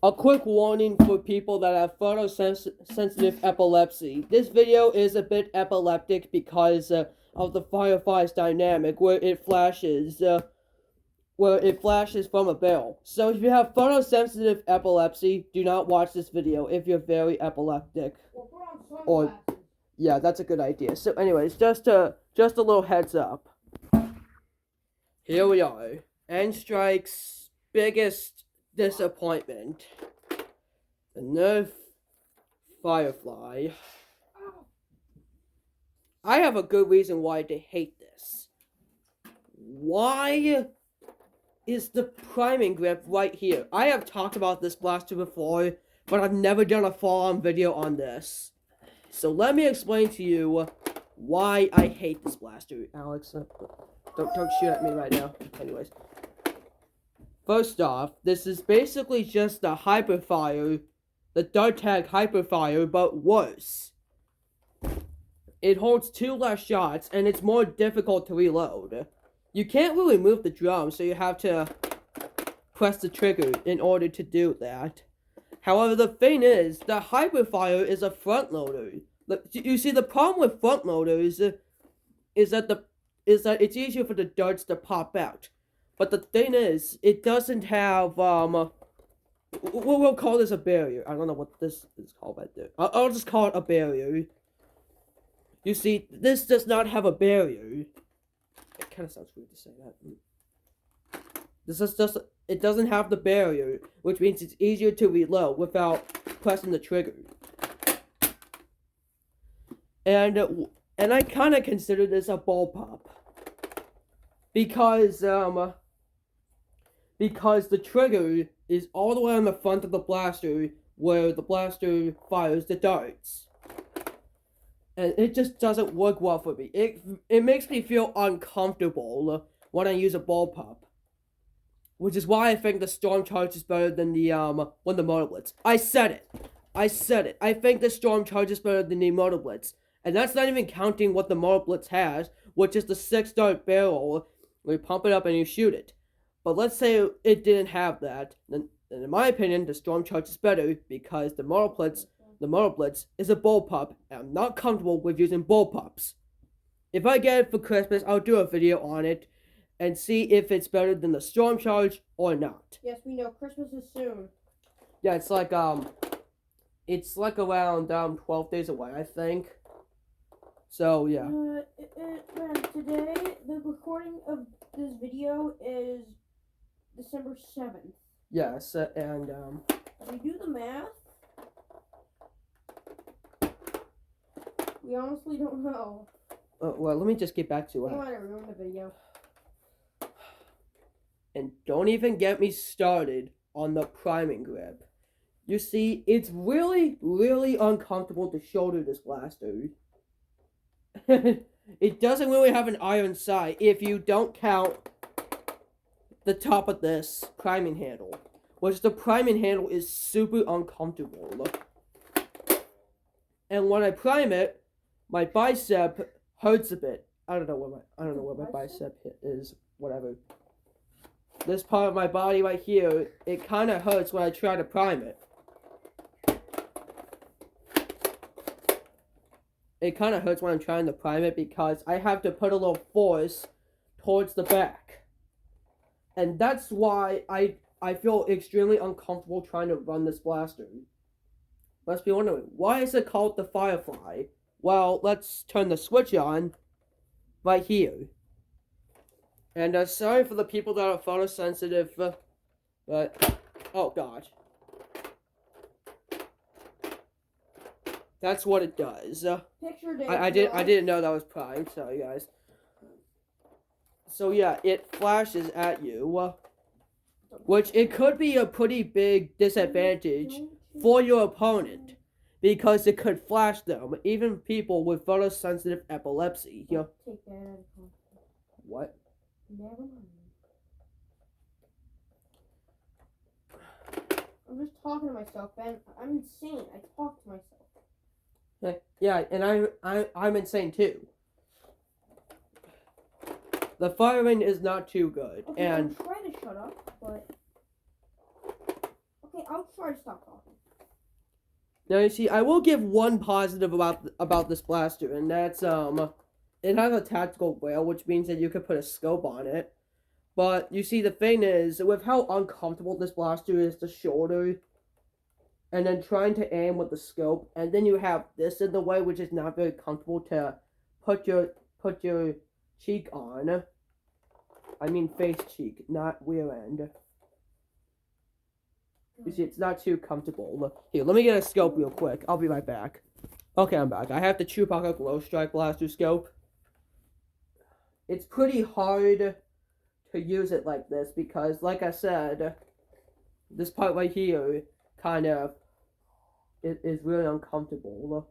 A quick warning for people that have photosensitive epilepsy. This video is a bit epileptic because of the firefly's dynamic, where it flashes from a barrel. So if you have photosensitive epilepsy, do not watch this video if you're very epileptic. Or yeah, that's a good idea. So anyways, just a little heads up. Here we are. N-Strike's biggest disappointment. The nerf Firefly. I have a good reason why to hate this. Why is the priming grip right here? I have talked about this blaster before, but I've never done a full-on video on this. So let me explain to you why I hate this blaster. Alex, don't shoot at me right now. Anyways. First off, this is basically just a Hyperfire, the dart tag Hyperfire, but worse. It holds 2 less shots, and it's more difficult to reload. You can't really move the drum, so you have to press the trigger in order to do that. However, the thing is, the Hyperfire is a front loader. You see, the problem with front loaders is that it's easier for the darts to pop out. But the thing is, it doesn't have, we'll call this a barrier. I don't know what this is called right there. I'll just call it a barrier. You see, this does not have a barrier. It kind of sounds weird to say that. This is just, it doesn't have the barrier, which means it's easier to reload without pressing the trigger. And I kind of consider this a ball pop. Because the trigger is all the way on the front of the blaster, where the blaster fires the darts. And it just doesn't work well for me. It makes me feel uncomfortable when I use a ball pop. Which is why I think the Storm Charge is better than the Motor Blitz. I said it. I think the Storm Charge is better than the Motor Blitz. And that's not even counting what the Motor Blitz has, which is the 6-dart barrel, where you pump it up and you shoot it. But let's say it didn't have that, then in my opinion, the Storm Charge is better, because the Motor Blitz is a bull pup, and I'm not comfortable with using bull pups. If I get it for Christmas, I'll do a video on it, and see if it's better than the Storm Charge or not. Yes, we know, Christmas is soon. Yeah, it's like around 12 days away, I think. So, yeah. Today, the recording of this video is December 7th. Yes, and, If we do the math, we honestly don't know. well, let me just get back to it. I want to ruin the video. And don't even get me started on the priming grip. You see, it's really, really uncomfortable to shoulder this blaster. It doesn't really have an iron sight if you don't count the top of this priming handle, which the priming handle is super uncomfortable. And when I prime it, my bicep hurts a bit. I don't know where my bicep is. Whatever. This part of my body right here, it kind of hurts when I try to prime it. It kind of hurts when I'm trying to prime it because I have to put a little force towards the back. And that's why I feel extremely uncomfortable trying to run this blaster. Let's be wondering, why is it called the Firefly? Well, let's turn the switch on right here. And sorry for the people that are photosensitive, but oh god. That's what it does. I didn't know that was primed. Sorry, guys. So yeah, it flashes at you, which it could be a pretty big disadvantage for your opponent, because it could flash them, even people with photosensitive epilepsy. Take that out of context. What? Never mind. I'm just talking to myself, Ben. I'm insane. I talk to myself. Yeah, and I'm insane too. The firing is not too good, Okay, and I'm trying to shut up, but okay, I'll try to stop talking. Now you see, I will give one positive about this blaster, and that's it has a tactical rail, which means that you could put a scope on it. But you see, the thing is, with how uncomfortable this blaster is to shoulder, and then trying to aim with the scope, and then you have this in the way, which is not very comfortable to put your cheek on. I mean face cheek, not rear end. You see, it's not too comfortable. Here, let me get a scope real quick. I'll be right back. Okay, I'm back. I have the Chewbacca Glow Strike Blaster scope. It's pretty hard to use it like this because, like I said, this part right here kind of is really uncomfortable.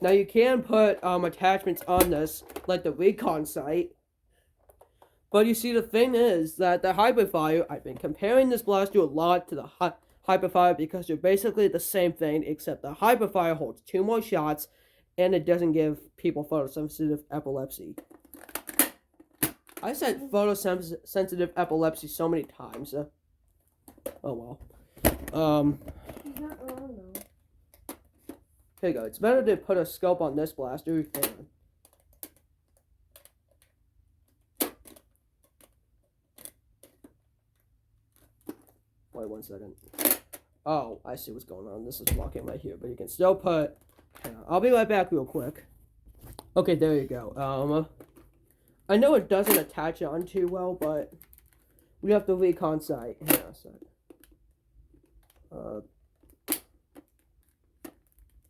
Now you can put attachments on this, like the recon sight. But you see, the thing is that the Hyperfire, I've been comparing this blaster a lot to the Hyperfire because they're basically the same thing, except the Hyperfire holds 2 more shots, and it doesn't give people photosensitive epilepsy. I said photosensitive epilepsy so many times. Oh well. He's not wrong though. Here you go. It's better to put a scope on this blaster. Hang on. Wait 1 second. Oh, I see what's going on. This is blocking right here, but you can still put. Hang on. I'll be right back real quick. Okay, there you go. I know it doesn't attach on too well, but we have the recon sight. Hang on a sec.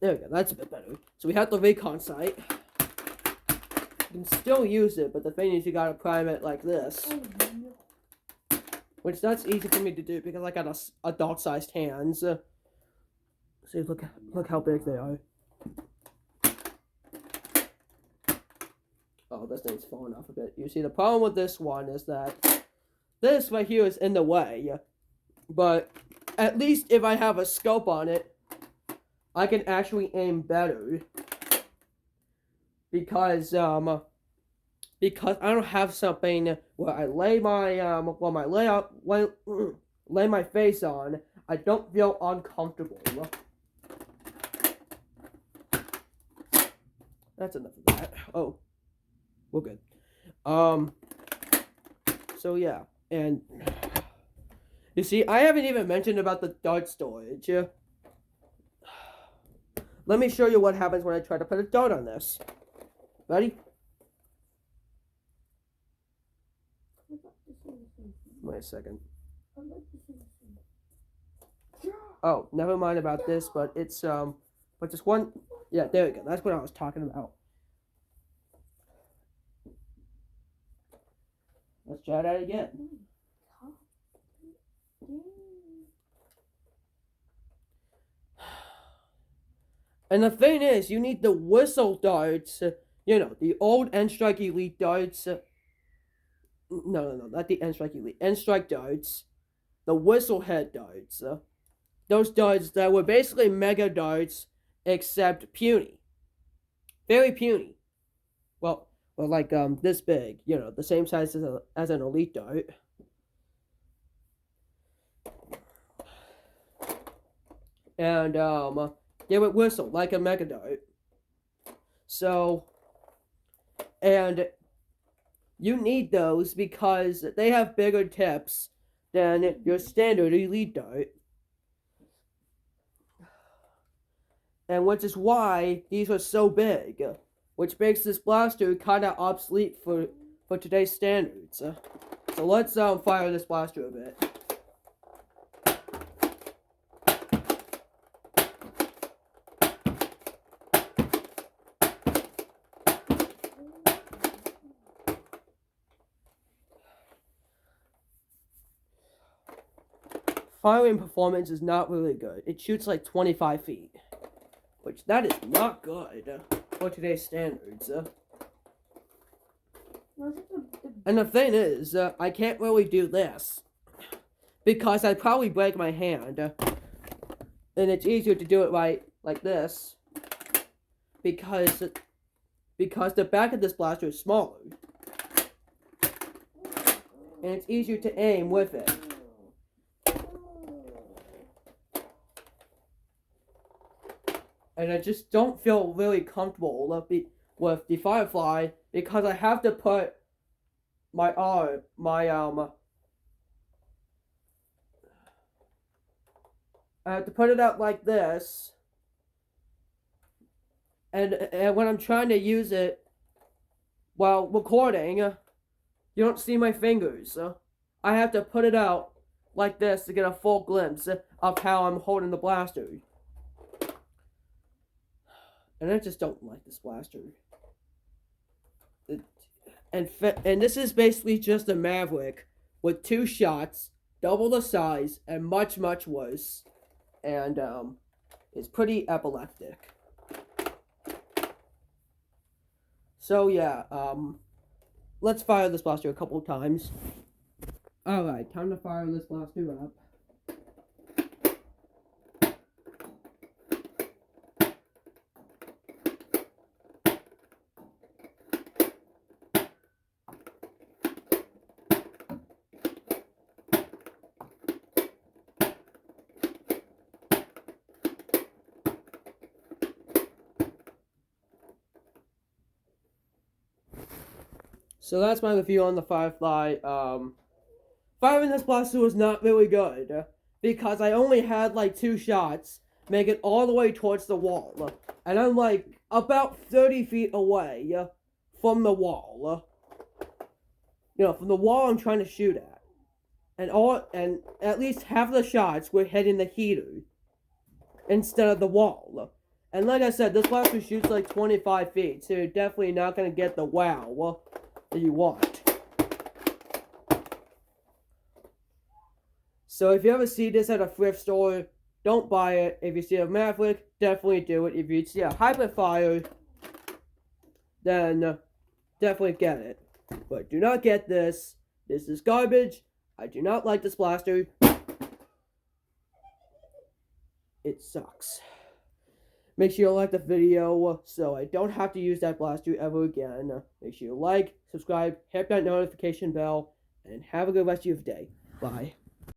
There we go. That's a bit better. So we have the recon sight. You can still use it, but the thing is, you gotta prime it like this. Which that's easy for me to do because I got a dog-sized hands. See, look how big they are. Oh, this thing's falling off a bit. You see, the problem with this one is that this right here is in the way. But at least if I have a scope on it, I can actually aim better. Because I don't have something where I lay my lay my face on. I don't feel uncomfortable. That's enough of that. Oh, we're good. So yeah, and you see, I haven't even mentioned about the dart storage. Let me show you what happens when I try to put a dart on this. Ready? Wait a second. Oh, never mind about this, but it's but just one. Yeah, there we go. That's what I was talking about. Let's try that again. And the thing is, you need the whistle darts. You know, the old N-Strike Elite darts. No, not the N-Strike Elite. N-Strike darts. The whistle head darts. Those darts that were basically mega darts, except puny. Very puny. Well, like this big. You know, the same size as an Elite dart. And they would whistle like a mega dart. So, and you need those because they have bigger tips than your standard Elite dart. And which is why these are so big, which makes this blaster kind of obsolete for today's standards. So let's fire this blaster a bit. Firing performance is not really good. It shoots like 25 feet. Which, that is not good for today's standards. And the thing is, I can't really do this. Because I'd probably break my hand. And it's easier to do it right like this. Because the back of this blaster is smaller. And it's easier to aim with it. and I just don't feel really comfortable with the Firefly because I have to put my I have to put it out like this, and when I'm trying to use it while recording, you don't see my fingers. I have to put it out like this to get a full glimpse of how I'm holding the blaster. And I just don't like this blaster. And this is basically just a Maverick with 2 shots, double the size, and much, much worse. And it's pretty epileptic. So yeah, let's fire this blaster a couple times. Alright, time to fire this blaster up. So that's my review on the Firefly. Firing this blaster was not really good because I only had like 2 shots, make it all the way towards the wall, and I'm like about 30 feet away from the wall. From the wall I'm trying to shoot at, and at least half of the shots were hitting the heater instead of the wall. And like I said, this blaster shoots like 25 feet, so you're definitely not gonna get the wow that you want. So if you ever see this at a thrift store, don't buy it. If you see a Maverick, definitely do it. If you see a Hybrid Fire, then definitely get it. But do not get this. This is garbage. I do not like this blaster. It sucks. Make sure you like the video so I don't have to use that blaster ever again. Make sure you like, subscribe, hit that notification bell, and have a good rest of your day. Bye.